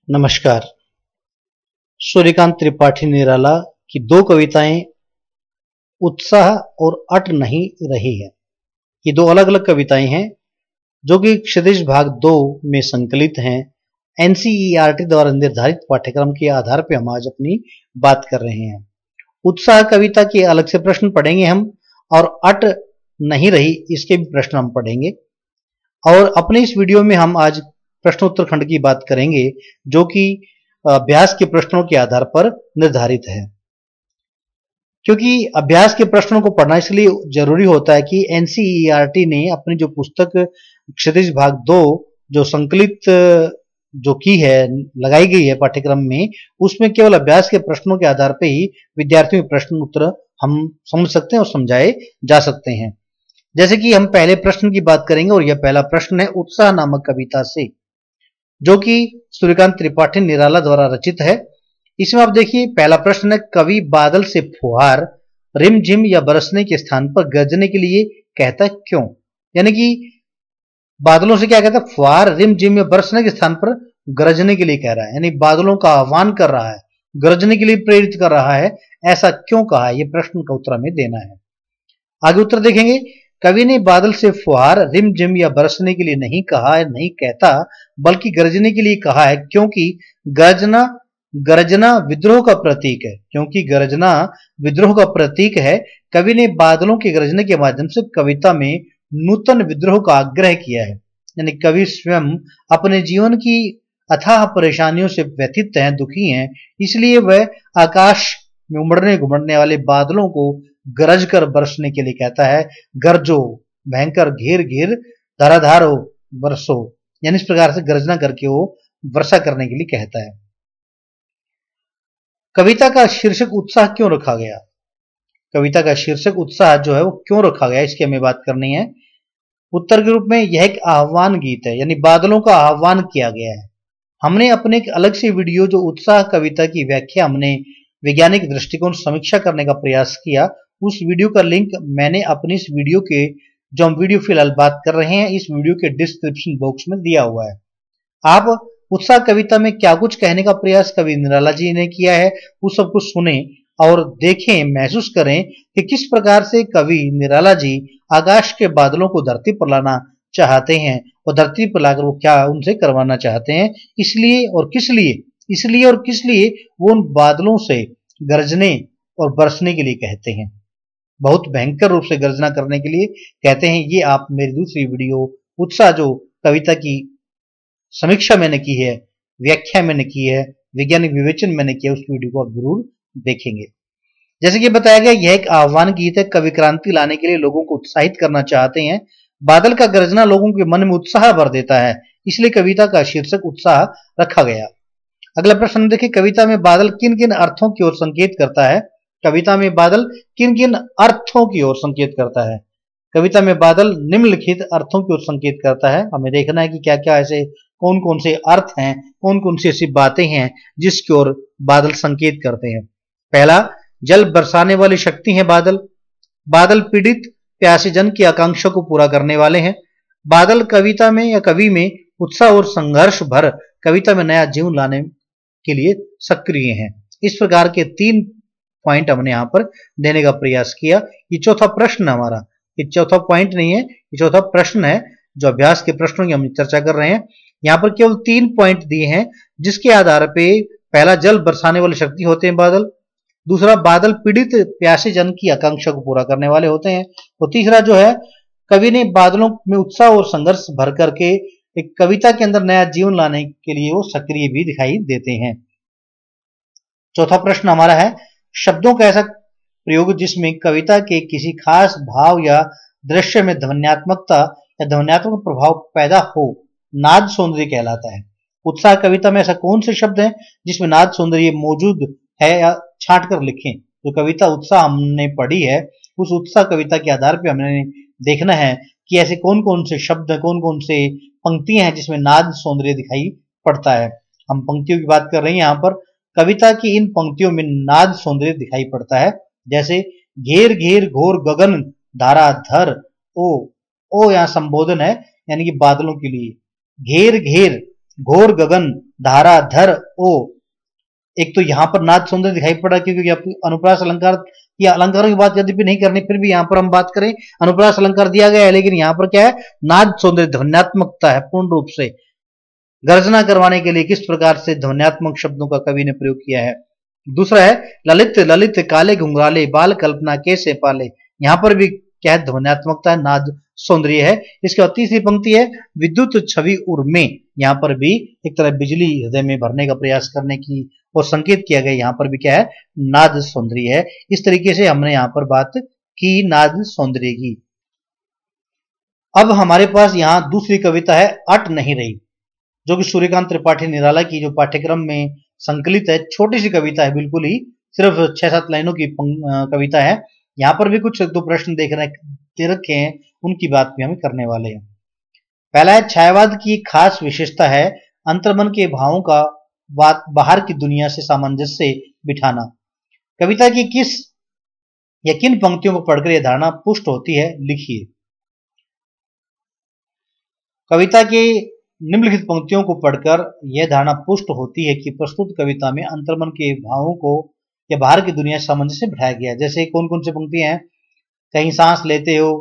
नमस्कार। सूर्यकांत त्रिपाठी निराला की दो कविताएं उत्साह और अट नहीं रही है। ये दो अलग अलग कविताएं हैं जो कि क्षितिज भाग 2 में संकलित हैं। एनसीईआरटी द्वारा निर्धारित पाठ्यक्रम के आधार पर हम आज अपनी बात कर रहे हैं। उत्साह कविता के अलग से प्रश्न पढ़ेंगे हम, और अट नहीं रही इसके भी प्रश्न हम पढ़ेंगे। और अपने इस वीडियो में हम आज प्रश्नोत्तर खंड की बात करेंगे जो कि अभ्यास के प्रश्नों के आधार पर निर्धारित है। क्योंकि अभ्यास के प्रश्नों को पढ़ना इसलिए जरूरी होता है कि एनसीईआरटी ने अपनी जो पुस्तक क्षितिज भाग 2 जो संकलित जो की है, लगाई गई है पाठ्यक्रम में, उसमें केवल अभ्यास के प्रश्नों के आधार पर ही विद्यार्थियों के प्रश्न उत्तर हम समझ सकते हैं और समझाए जा सकते हैं। जैसे कि हम पहले प्रश्न की बात करेंगे, और यह पहला प्रश्न है उत्साह नामक कविता से, जो कि सूर्यकांत त्रिपाठी निराला द्वारा रचित है। इसमें आप देखिए पहला प्रश्न है, कवि बादल से फुहार रिमझिम या बरसने के स्थान पर गरजने के लिए कहता है क्यों। यानी कि बादलों से क्या कहता है, फुहार रिमझिम या बरसने के स्थान पर गरजने के लिए कह रहा है, यानी बादलों का आह्वान कर रहा है, गरजने के लिए प्रेरित कर रहा है। ऐसा क्यों कहा है, यह प्रश्न का उत्तर हमें देना है। आगे उत्तर देखेंगे, कवि ने बादल से फुहार रिमझिम या बरसने के लिए नहीं कहा है, नहीं कहता, बल्कि गरजने के लिए कहा है क्योंकि गरजना विद्रोह का प्रतीक है। क्योंकि गरजना विद्रोह का प्रतीक है। कवि ने बादलों के गरजने के माध्यम से कविता में नूतन विद्रोह का आग्रह किया है। यानी कवि स्वयं अपने जीवन की अथाह परेशानियों से व्यथित हैं, दुखी हैं, इसलिए वह आकाश में उमड़ने घुमड़ने वाले बादलों को गरज कर बरसने के लिए कहता है। गरजो, भयंकर, घेर घेर, धाराधारो, बरसो, यानी इस प्रकार से गर्जना करके वो वर्षा करने के लिए कहता है। कविता का शीर्षक उत्साह क्यों रखा गया? कविता का शीर्षक उत्साह जो है वो क्यों रखा गया, इसकी हमें बात करनी है। उत्तर के रूप में यह एक आह्वान गीत है, यानी बादलों का आह्वान किया गया है। हमने अपने एक अलग से वीडियो जो उत्साह कविता की व्याख्या हमने वैज्ञानिक दृष्टिकोण समीक्षा करने का प्रयास किया, उस वीडियो का लिंक मैंने अपनी इस वीडियो के जो हम वीडियो फिलहाल बात कर रहे हैं इस वीडियो के डिस्क्रिप्शन बॉक्स में दिया हुआ है। आप उत्साह कविता में क्या कुछ कहने का प्रयास कवि निराला जी ने किया है उस सब कुछ सुने और देखें, महसूस करें कि किस प्रकार से कवि निराला जी आकाश के बादलों को धरती पर लाना चाहते हैं और धरती पर लाकर वो क्या उनसे करवाना चाहते हैं। इसलिए और किस लिए वो उन बादलों से गरजने और बरसने के लिए कहते हैं, बहुत भयंकर रूप से गर्जना करने के लिए कहते हैं। ये आप मेरी दूसरी वीडियो उत्साह जो कविता की समीक्षा मैंने की है, व्याख्या मैंने की है, वैज्ञानिक विवेचन मैंने किया, उस वीडियो को आप जरूर देखेंगे। जैसे कि बताया गया, यह एक आह्वान गीत है। कवि क्रांति लाने के लिए लोगों को उत्साहित करना चाहते हैं। बादल का गरजना लोगों के मन में उत्साह भर देता है, इसलिए कविता का शीर्षक उत्साह रखा गया। अगला प्रश्न देखिए, कविता में बादल किन किन अर्थों की ओर संकेत करता है? कविता में बादल किन किन अर्थों की ओर संकेत करता है? कविता में बादल निम्नलिखित अर्थों की ओर संकेत करता है। हमें देखना है कि क्या क्या ऐसे कौन कौन से अर्थ हैं, कौन कौन सी ऐसी बातें हैं जिसकी ओर बादल संकेत करते हैं। पहला, जल बरसाने वाली शक्ति है बादल। बादल पीड़ित प्यासे जन की आकांक्षा को पूरा करने वाले हैं। बादल कविता में या कवि में उत्साह और संघर्ष भर कविता में नया जीवन लाने के लिए सक्रिय हैं। इस प्रकार के 3 पॉइंट हमने यहां पर देने का प्रयास किया। ये चौथा प्रश्न हमारा, ये चौथा पॉइंट नहीं है, ये चौथा प्रश्न है जो अभ्यास के प्रश्नों की हम चर्चा कर रहे हैं। यहां पर केवल 3 पॉइंट दिए हैं जिसके आधार पे पहला, जल बरसाने वाली शक्ति होते हैं बादल। दूसरा, बादल पीड़ित प्यासे जन की आकांक्षा को पूरा करने वाले होते हैं। और तीसरा जो है, कवि ने बादलों में उत्साह और संघर्ष भर करके एक कविता के अंदर नया जीवन लाने के लिए वो सक्रिय भी दिखाई देते हैं। चौथा प्रश्न हमारा है, शब्दों का ऐसा प्रयोग जिसमें कविता के किसी खास भाव या दृश्य में ध्वन्यात्मकता या ध्वन्यात्मक प्रभाव पैदा हो, नाद सौंदर्य कहलाता है। उत्साह कविता में ऐसा कौन से शब्द हैं जिसमें नाद सौंदर्य मौजूद है, या छांट कर लिखें। जो कविता उत्साह हमने पढ़ी है, उस उत्साह कविता के आधार पर हमने देखना है कि ऐसे कौन कौन से शब्द, कौन कौन से पंक्तियां हैं जिसमें नाद सौंदर्य दिखाई पड़ता है। हम पंक्तियों की बात कर रहे हैं यहाँ पर। कविता की इन पंक्तियों में नाद सौंदर्य दिखाई पड़ता है। जैसे घेर घेर घोर गगन धारा धर ओ, यहाँ संबोधन है, यानी कि बादलों के लिए। घेर घेर घोर गगन धारा धर ओ। एक तो यहाँ पर नाद सौंदर्य दिखाई पड़ा क्योंकि अनुप्रास अलंकार या अलंकारों की बात यदि भी नहीं करनी, फिर भी यहाँ पर हम बात करें अनुप्रास अलंकार दिया गया है, लेकिन यहाँ पर क्या है, नाद सौंदर्य ध्वन्यात्मकता है पूर्ण रूप से। गर्जना करवाने के लिए किस प्रकार से ध्वन्यात्मक शब्दों का कवि ने प्रयोग किया है। दूसरा है ललित ललित काले घुंघराले बाल कल्पना कैसे पाले। यहाँ पर भी क्या है, ध्वन्यात्मकता है, नाद सौंदर्य है। इसके बाद तीसरी पंक्ति है विद्युत छवि उर्मे। यहाँ पर भी एक तरह बिजली हृदय में भरने का प्रयास करने की और संकेत किया गया, यहाँ पर भी क्या है, नाद सौंदर्य है। इस तरीके से हमने यहाँ पर बात की नाद सौंदर्य की। अब हमारे पास यहाँ दूसरी कविता है अट नहीं रही, जो कि सूर्यकांत त्रिपाठी निराला की जो पाठ्यक्रम में संकलित है। छोटी सी कविता है, बिल्कुल ही सिर्फ 6-7 लाइनों की कविता है। यहाँ पर भी कुछ 2 प्रश्न दे रखे हैं, उनकी बात भी हम करने वाले हैं। पहला है छायावाद की खास विशेषता है अंतर्मन के भावों का बाहर की दुनिया से सामंजस्य बिठाना। कविता की किस या किन पंक्तियों को पढ़कर यह धारणा पुष्ट होती है, लिखिए। कविता के निम्नलिखित पंक्तियों को पढ़कर यह धारणा पुष्ट होती है कि प्रस्तुत कविता में अंतर्मन के भावों को या बाहर की दुनिया से सामंजस्य बिठाया गया। जैसे कौन कौन सी पंक्तियां हैं, कहीं सांस लेते हो,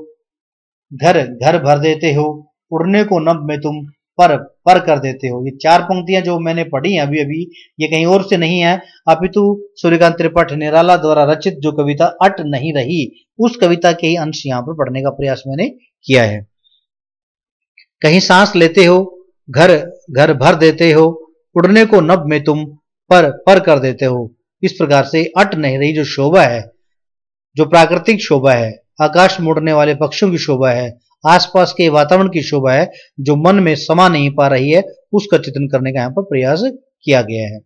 घर घर भर देते हो, उड़ने को नभ में तुम पर कर देते हो। ये 4 पंक्तियां जो मैंने पढ़ी हैं अभी अभी, ये कहीं और से नहीं है, अपितु सूर्यकांत त्रिपाठी निराला द्वारा रचित जो कविता अट नहीं रही, उस कविता के ही अंश यहाँ पर पढ़ने का प्रयास मैंने किया है। कहीं सांस लेते हो, घर घर भर देते हो, उड़ने को नभ में तुम पर कर देते हो। इस प्रकार से अट नहीं रही जो शोभा है, जो प्राकृतिक शोभा है, आकाश में उड़ने वाले पक्षियों की शोभा है, आसपास के वातावरण की शोभा है, जो मन में समा नहीं पा रही है, उसका चित्रण करने का यहाँ पर प्रयास किया गया है।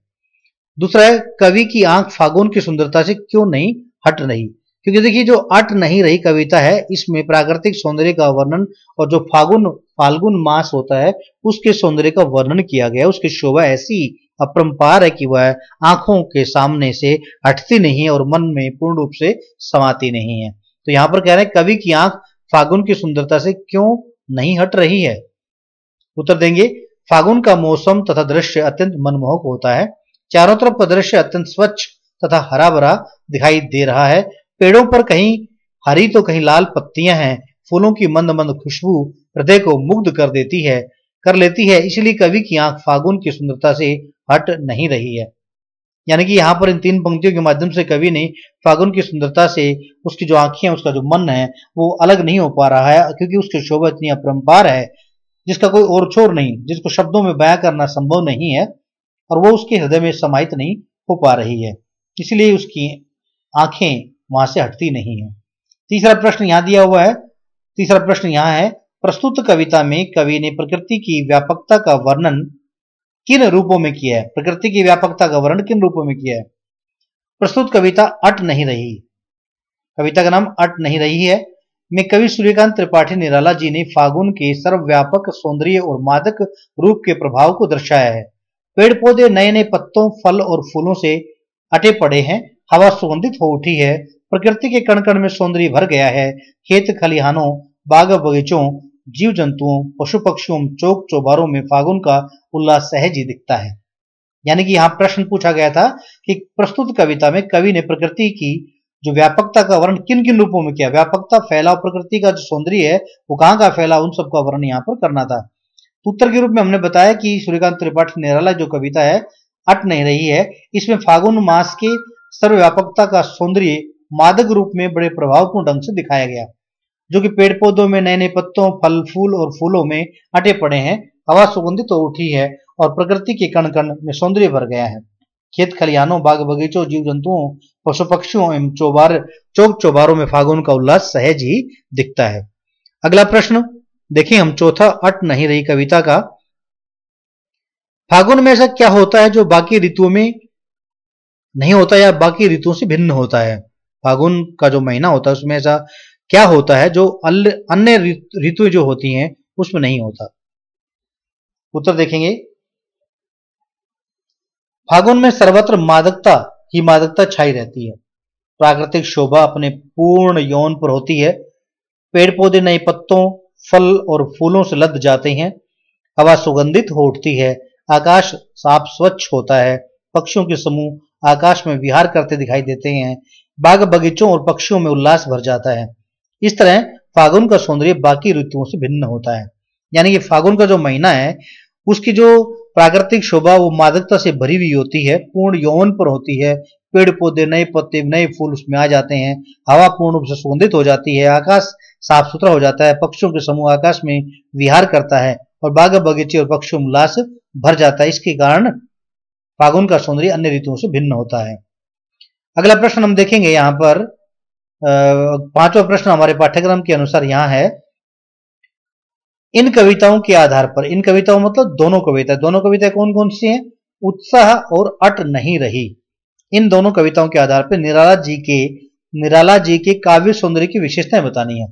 दूसरा है कवि की आंख फागुन की सुंदरता से क्यों नहीं हट रही। क्योंकि देखिए जो अट नहीं रही कविता है, इसमें प्राकृतिक सौंदर्य का वर्णन और जो फाल्गुन मास होता है उसके सौंदर्य का वर्णन किया गया। उसकी शोभा ऐसी अपरंपार है कि वह आंखों के सामने से हटती नहीं है और मन में पूर्ण रूप से समाती नहीं है। तो यहाँ पर कह रहे हैं कवि की आंख फागुन की सुंदरता से क्यों नहीं हट रही है। उत्तर देंगे फागुन का मौसम तथा दृश्य अत्यंत मनमोहक होता है। चारों तरफ का दृश्य अत्यंत स्वच्छ तथा हरा भरा दिखाई दे रहा है। पेड़ों पर कहीं हरी तो कहीं लाल पत्तियां हैं। फूलों की मंद मंद खुशबू हृदय को मुग्ध कर लेती है। इसलिए कवि की आंख फागुन की सुंदरता से हट नहीं रही है। यानी कि यहाँ पर इन 3 पंक्तियों के माध्यम से कवि ने फागुन की सुंदरता से उसकी जो आंखें हैं, उसका जो मन है, वो अलग नहीं हो पा रहा है, क्योंकि उसकी शोभा इतनी अपरंपार है जिसका कोई और छोर नहीं, जिसको शब्दों में बयां करना संभव नहीं है, और वो उसके हृदय में समाहित नहीं हो पा रही है। इसलिए उसकी आंखें वहां से हटती नहीं है। तीसरा प्रश्न यहाँ दिया हुआ है। तीसरा प्रश्न यहाँ है प्रस्तुत कविता में कवि ने प्रकृति की व्यापकता का वर्णन किन रूपों में किया है। प्रकृति की व्यापकता का वर्णन किन रूपों में किया है। प्रस्तुत कविता अट नहीं रही, कविता का नाम अट नहीं रही है, में कवि सूर्यकांत त्रिपाठी निराला जी ने फागुन के सर्वव्यापक सौंदर्य और मादक रूप के प्रभाव को दर्शाया है। पेड़ पौधे नए नए पत्तों, फल और फूलों से अटे पड़े हैं। हवा सुगंधित हो उठी है। प्रकृति के कण कण में सौंदर्य भर गया है। खेत खलिहानों, बाग बगीचों, जीव जंतुओं, पशु पक्षियों, चौक चौबारों में फागुन का उल्लास सहज ही दिखता है। यानी कि यहाँ प्रश्न पूछा गया था कि प्रस्तुत कविता में कवि ने प्रकृति की जो व्यापकता का वर्णन किन किन रूपों में किया। व्यापकता, फैलाव, प्रकृति का जो सौंदर्य है वो कहाँ का फैला, उन सबका वर्णन यहाँ पर करना था। तो उत्तर के रूप में हमने बताया कि सूर्यकांत त्रिपाठी निराला जो कविता है अट नहीं रही है, इसमें फागुन मास के सर्वव्यापकता का सौंदर्य मादक रूप में बड़े प्रभावपूर्ण ढंग से दिखाया गया, जो कि पेड़ पौधों में नए नए पत्तों, फल फूल और फूलों में अटे पड़े हैं। हवा सुगंधित हो उठी है और प्रकृति के कण कण में सौंदर्य भर गया है। खेत खलिहानों, बाग बगीचों, जीव जंतुओं, पशु पक्षियों एवं चौक चौबारों में फागुन का उल्लास सहज ही दिखता है। अगला प्रश्न देखिए हम, चौथा अट नहीं रही कविता का। फागुन में ऐसा क्या होता है जो बाकी ऋतुओं में नहीं होता या बाकी ऋतुओं से भिन्न होता है। फागुन का जो महीना होता है उसमें ऐसा क्या होता है जो अन्य ऋतु जो होती हैं उसमें नहीं होता। उत्तर देखेंगे फागुन में सर्वत्र मादकता ही मादकता छाई रहती है। प्राकृतिक शोभा अपने पूर्ण यौवन पर होती है। पेड़ पौधे नए पत्तों, फल और फूलों से लद जाते हैं। हवा सुगंधित हो उठती है। आकाश साफ स्वच्छ होता है, पक्षियों के समूह आकाश में विहार करते दिखाई देते हैं, बाग बगीचों और पक्षियों में उल्लास भर जाता है। इस तरह फागुन का सौंदर्य बाकी ऋतुओं से भिन्न होता है। यानी कि फागुन का जो महीना है उसकी जो प्राकृतिक शोभा वो मादकता से भरी हुई होती है, पूर्ण यौवन पर होती है। पेड़ पौधे, नए पत्ते, नए फूल उसमें आ जाते हैं, हवा पूर्ण रूप से सुगंधित हो जाती है, आकाश साफ सुथरा हो जाता है, पक्षियों के समूह आकाश में विहार करता है और बाग बगीचे और पक्षियों में उल्लास भर जाता है। इसके कारण फागुन का सौंदर्य अन्य ऋतुओं से भिन्न होता है। अगला प्रश्न हम देखेंगे यहाँ पर, पांचवा प्रश्न हमारे पाठ्यक्रम के अनुसार यहाँ है, इन कविताओं के आधार पर, इन कविताओं मतलब दोनों कविताएं कौन कौन सी हैं? उत्साह और अट नहीं रही। इन दोनों कविताओं के आधार पर निराला जी के काव्य सौंदर्य की विशेषताएं बतानी है।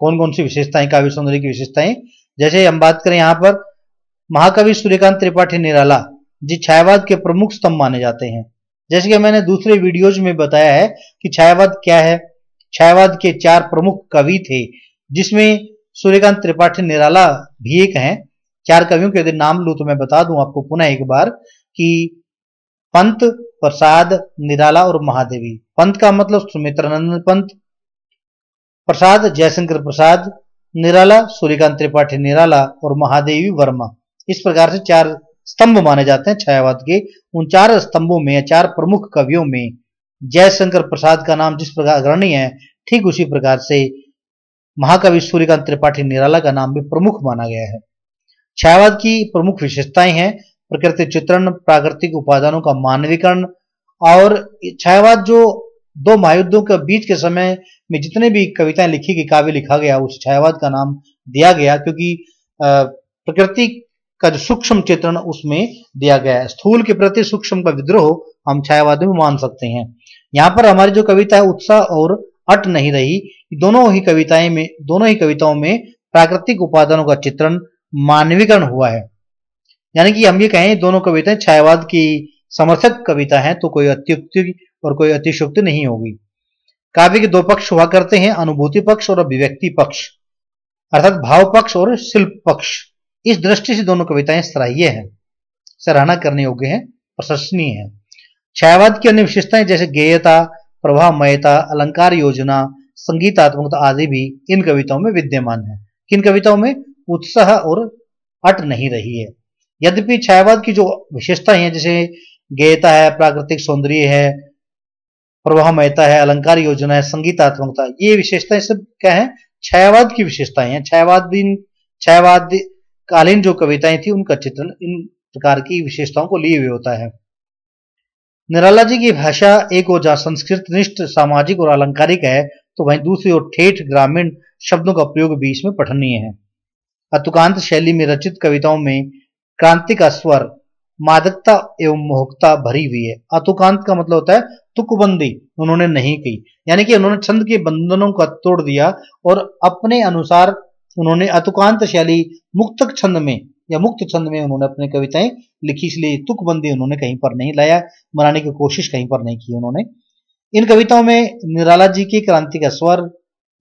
कौन कौन सी विशेषताएं काव्य सौंदर्य की विशेषताएं? जैसे हम बात करें यहाँ पर, महाकवि सूर्यकांत त्रिपाठी निराला जी छायावाद के प्रमुख स्तंभ माने जाते हैं। जैसे कि मैंने दूसरे वीडियोज में बताया है कि छायावाद क्या है। छायावाद के 4 प्रमुख कवि थे, जिसमें सूर्यकांत त्रिपाठी निराला भी एक हैं। 4 कवियों के यदि नाम लूं तो मैं बता दूं आपको पुनः एक बार कि पंत, प्रसाद, निराला और महादेवी। पंत का मतलब सुमित्रानंद पंत, प्रसाद जयशंकर प्रसाद, निराला सूर्यकांत त्रिपाठी निराला और महादेवी वर्मा। इस प्रकार से 4 स्तंभ माने जाते हैं छायावाद के। उन 4 स्तंभों में, 4 प्रमुख कवियों में जयशंकर प्रसाद का नाम जिस प्रकार अग्रणी है, ठीक उसी प्रकार से महाकवि सूर्यकांत त्रिपाठी निराला का नाम भी प्रमुख माना गया है। छायावाद की प्रमुख विशेषताएं हैं प्रकृति चित्रण, प्राकृतिक उपादानों का मानवीकरण। और छायावाद जो 2 महायुद्धों के बीच के समय में जितने भी कविताएं लिखी गई, काव्य लिखा गया, उस छायावाद का नाम दिया गया, क्योंकि प्रकृति का जो सूक्ष्म चित्रण उसमें दिया गया है। स्थूल के प्रति सूक्ष्म का विद्रोह हम छायावाद में मान सकते हैं। यहाँ पर हमारी जो कविता है उत्साह और अट नहीं रही, दोनों ही कविताओं में प्राकृतिक उपादानों का चित्रण, मानवीकरण हुआ है। यानी कि हम ये कहें दोनों कविताएं छायावाद की समर्थक कविता हैं, तो कोई अत्युक्ति और कोई अतिशयोक्ति नहीं होगी। काव्य के 2 पक्ष हुआ करते हैं, अनुभूति पक्ष और अभिव्यक्ति पक्ष, अर्थात भाव पक्ष और शिल्प पक्ष। इस दृष्टि से दोनों कविताएं सराहनीय हैं, सराहना करने योग्य हैं, प्रशंसनीय हैं। छायावाद की अन्य विशेषताएं जैसे गेयता, प्रभावमयता, अलंकार योजना, संगीतात्मकता आदि भी इन कविताओं में विद्यमान है। किन कविताओं में? उत्साह और अट नहीं रही है। यद्यपि छायावाद की जो विशेषताएं हैं, जैसे गेयता है, प्राकृतिक सौंदर्य है, प्रभावमयता है, अलंकार योजना है, संगीतात्मकता, ये विशेषताएं सब क्या है? छायावाद की विशेषताएं हैं। छायावाद कालीन जो कविताएं थी उनका चित्रण इन प्रकार की विशेषताओं को लिए हुए होता है। निराला जी की भाषा एक ओर जहां संस्कृत निष्ठ, सामाजिक और अलंकारिक है, तो वहीं दूसरी ओर ठेठ ग्रामीण शब्दों का प्रयोग भी इसमें पठनीय है। अतुकांत शैली में रचित कविताओं में क्रांति का स्वर, मादकता एवं मोहकता भरी हुई है। अतुकांत का मतलब होता है तुकबंदी उन्होंने नहीं की, यानी कि उन्होंने छंद के बंधनों का तोड़ दिया और अपने अनुसार उन्होंने अतुकांत शैली मुक्त छंद में उन्होंने अपनी कविताएं लिखी, इसलिए तुकबंदी उन्होंने कहीं पर नहीं लाया, बनाने की कोशिश कहीं पर नहीं की उन्होंने। इन कविताओं में निराला जी की क्रांति का स्वर,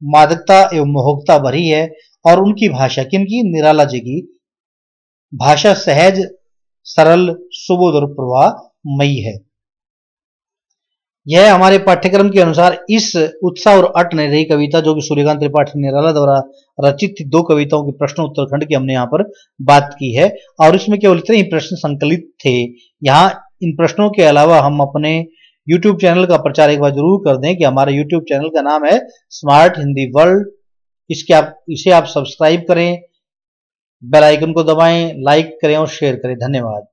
मादकता एवं मोहकता भरी है और उनकी भाषा, किनकी? निराला जी की भाषा सहज, सरल, सुबोध और प्रवाहमयी है। यह हमारे पाठ्यक्रम के अनुसार इस उत्साह और अट नहीं रही कविता, जो कि सूर्यकांत त्रिपाठी निराला द्वारा रचित 2 कविताओं के प्रश्न उत्तर खंड की हमने यहाँ पर बात की है, और इसमें केवल इतने ही प्रश्न संकलित थे। यहाँ इन प्रश्नों के अलावा हम अपने YouTube चैनल का प्रचार एक बार जरूर कर दें कि हमारे YouTube चैनल का नाम है स्मार्ट हिंदी वर्ल्ड। इसे आप सब्सक्राइब करें, बेल आइकन को दबाएं, लाइक करें और शेयर करें। धन्यवाद।